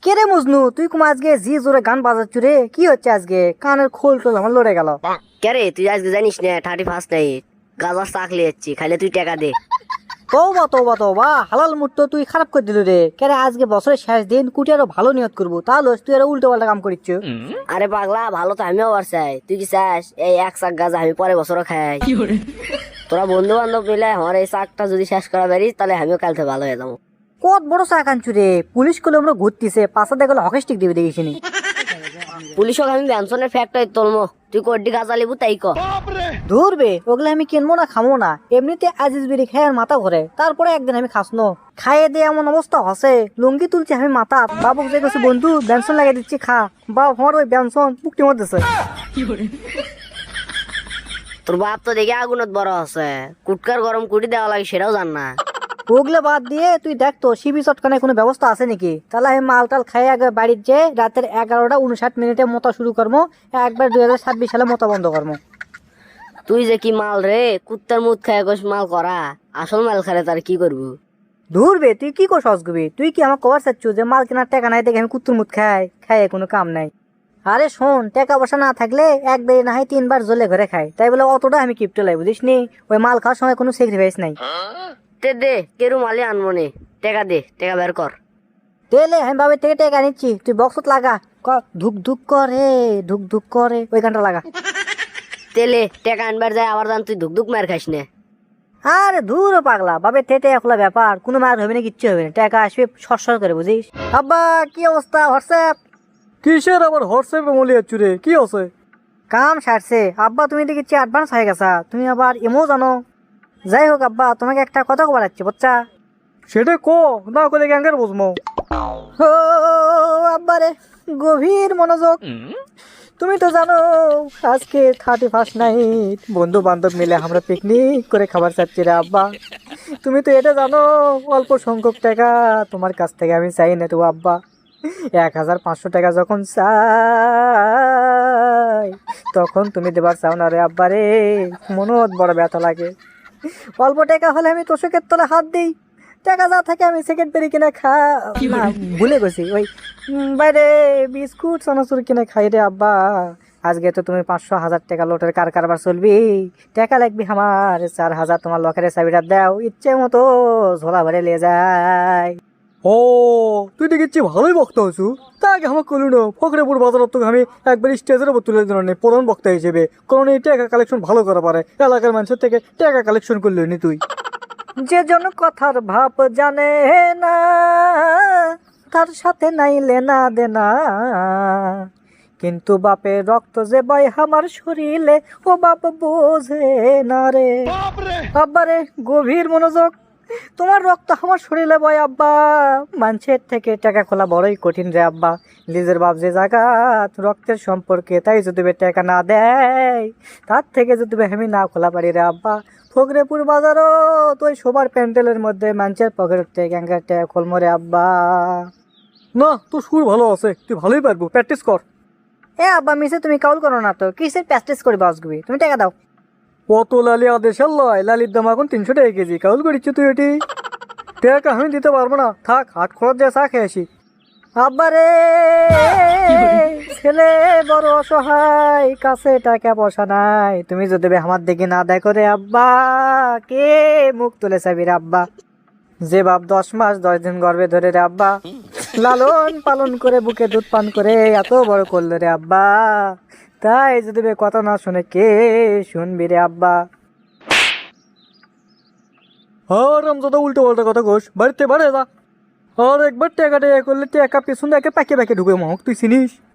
কে রে মজনু, তুই কুমা আজকে জি জোরে গান বাজাচ্ছু রে? কি হচ্ছে আজকে? কানের খোল টোল আমার লড়ে গেল। কে রে তুই আজকে জানিস না 31 নাইট গাজার চাকলি যাচ্ছি খাইলে তুই টাকা দে। তৌবা তৌবা তৌবা, হালাল মুড তো তুই খারাপ করে দিল রে। কে রে, আজকে বছরের শেষ দিন, কুটি আরো ভালো নিয়ত করবো, তাহলে তুই আরো উল্টো পাল্টা কাম করিচ্ছ। আরে পাগলা, ভালো তো আমিও আবার চাই, তুই কি চাস এই এক চাক গাজা আমি পরে বছরও খাই? তোরা বন্ধু বান্ধব মিলে আমার এই চাকটা যদি শেষ করা পারিস তাহলে আমিও কাল থেকে ভালো হয়ে যাবো। কত বড় চা কানছু রে? পুলিশ করলে আমরা ঘুরতিছে, পাশা দেখলে হকি স্টিক দিবে দেখিসনি। পুলিশক আমি ব্যানসনের ফ্যাক্টরি তুলমো, তুই কোডি গাজা লিবু তাই ক। ধরবে ওগুলো আমি কিনবো না, খামো না। এমনিতে আজিজ বিড়ি খায় মাথা ঘরে, তারপরে একদিন আমি খাসনো খাইয়ে দিয়ে এমন অবস্থা হসে, লুঙ্গি তুলছি আমি মাথা। বাবুক যে গেছে বন্ধু ব্যঞ্জন লাগিয়ে দিচ্ছি খা, বা আমার ওই ব্যঞ্জন পুকটি মধ্যে। তোর বাপ তো দেখে আগুনত বড় আছে, কুটকার গরম কুটি দেওয়া লাগে সেটাও জান না। ওগুলো বাদ দিয়ে তুই দেখ তো শিবি চটকানে কোনো ব্যবস্থা আছে নাকি? তাহলে আমি মাল টাল খাই আগে বাড়ির যে রাতের 11:59 মতো শুরু করবো, একবার 2026 সালে মতো বন্ধ করবো। তুই যে কি মাল রে, কুত্তার মুখ খায় গোস মাল করা, আসল মাল খালে তার কি করবো? ধরবে তুই কি কর সসগুবি? তুই কি আমার কবার চাচ্ছু যে মাল কেনার টাকা নাই দেখে আমি কুত্তুর মুখ খাই কোনো কাম নাই? আরে শোন, টাকা পয়সা না থাকলে একবার না হয় 3বার জলে ঘরে খাই, তাই বলে অতটা আমি কিপটে লাই, বুঝিস নি? ওই মাল খাওয়ার সময় কোনো স্যাক্রিফাইস নাই। তে দে কেরু মালি আনবো নে, টাকা দে, টাকা বের কর। তেলে আমি বাবে থেকে টাকা নিচ্ছি, তুই বক্সত লাগা। ধুক ধুক করে, ধুক ধুক করে, ওই গানটা লাগা। তেলে টাকা আনবার যায় আবার জান তুই ধুকধুক মার খাস না। আরে দূর পাগলা, বাবে তেতে একলা ব্যাপার, কোনো মার হবে না, কিচ্ছু হবে না, টাকা আসবে সর করে, বুঝিস? আব্বা কি অবস্থা? হোয়াটসঅ্যাপ কিসের আবার হোয়াটসঅ্যাপে মলি যাচ্ছু রে? কি আছে? কাম সারছে আব্বা, তুমি দেখছি অ্যাডভান্স হয়ে গেছা, তুমি আবার এমও জানো। যাই হোক আব্বা, তোমাকে একটা কথা কবার যাচ্ছে বাচ্চা। সেটা কো না করে গ্যাঙ্গার বুঝমো। ও আব্বা রে, গভীর মনোযোগ। তুমি তো জানো আজকে 31 নাইট, বন্ধু বান্ধব মিলে আমরা পিকনিক করে খাবার চাচ্ছি রে আব্বা। তুমি তো এটা জানো অল্প সংখ্যক টাকা তোমার কাছ থেকে আমি চাই না তো আব্বা। 1500 টাকা যখন চাই তখন তুমি দেবার চাও না রে আব্বা রে, মনত বড় ব্যথা লাগে। অল্প টাকা হলে আমি তোষকের তলে হাত দিই, টাকা যা থাকে আমি সেকেন্ড পেরি কিনে না, ভুলে গেছি, ওই বাইরে বিস্কুট চানাচুর কিনে খাই রে আব্বা। আজকে তো তুমি 500-1000 টাকা লোটের কারবার চলবি, টাকা লাগবি আমার 4000, তোমার লকারের চাবিটা দাও, ইচ্ছে মতো ঝোলা ভরে নিয়ে যায়। ও তুই দেখেছি ভালোই বক্তা হয়েছু। তা আগে আমার কলু না, ফকরেপুর বাজার তোকে আমি একবার স্টেজের উপর তুলে দিল নি প্রধান বক্তা হিসেবে, কারণ এই টাকা কালেকশন ভালো করা পারে, এলাকার মানুষের থেকে টাকা কালেকশন করলি নি তুই। যে জন কথার ভাব জানে না, তার সাথে নাই লেনা দেনা, কিন্তু বাপের রক্ত যে বয় আমার শরীরে, ও বাপ বোঝে না রে আব্বা রে। গভীর মনোযোগ। তোমার রক্ত আমার শরীরে বয় আব্বা, মানুষের থেকে টাকা খোলা বড়ই কঠিন রে আব্বা। নিজের বাপ যে জাগাত রক্তের সম্পর্কে, তাই যদি টাকা না দেয়, তার থেকে যদি আমি না খোলা পারি রে আব্বা, ফকরেপুর বাজারও তো ওই সবার প্যান্ডেলের মধ্যে মানুষের পকেট থেকে গ্যাঙ্গার টাকা খোলমো রে আব্বা। না তোর সুর ভালো আছে, তুই ভালোই পারবো, প্র্যাকটিস কর। এ আব্বা মিসে তুমি কাউল করো না তো, কিসের প্যাস্টিস করে বাসগুবি? তুমি টাকা দাও। কত লালি আদেশ লয়, লালির দাম এখন 300 টাকা কেজি, কাউল করিচ্ছ তুই এটি? টাকা আমি দিতে পারবো না, থাক হাট খরচ দিয়ে চা খেয়ে আসি। আব্বা রে, ছেলে বড় অসহায়, কাছে টাকা পয়সা নাই, তুমি যদি আমার দিকে না দেখো রে আব্বা, কে মুখ তুলে চাবি রে আব্বা? যে বাপ 10 মাস 10 দিন গর্ভে ধরে রে আব্বা, লালন পালন করে বুকে দুধ পান করে এত বড় করলো রে আব্বা, তাই যদি কথা না শুনে কে শুনবি রে আব্বা? আর আমজাদা উল্টো পাল্টা কথা কোস, বাড়িতে বাড়ে যা। আর একবার টাকা করলে টাকা পেছন একে প্যাকে প্যাকে ঢুকে মহক, তুই চিনিস?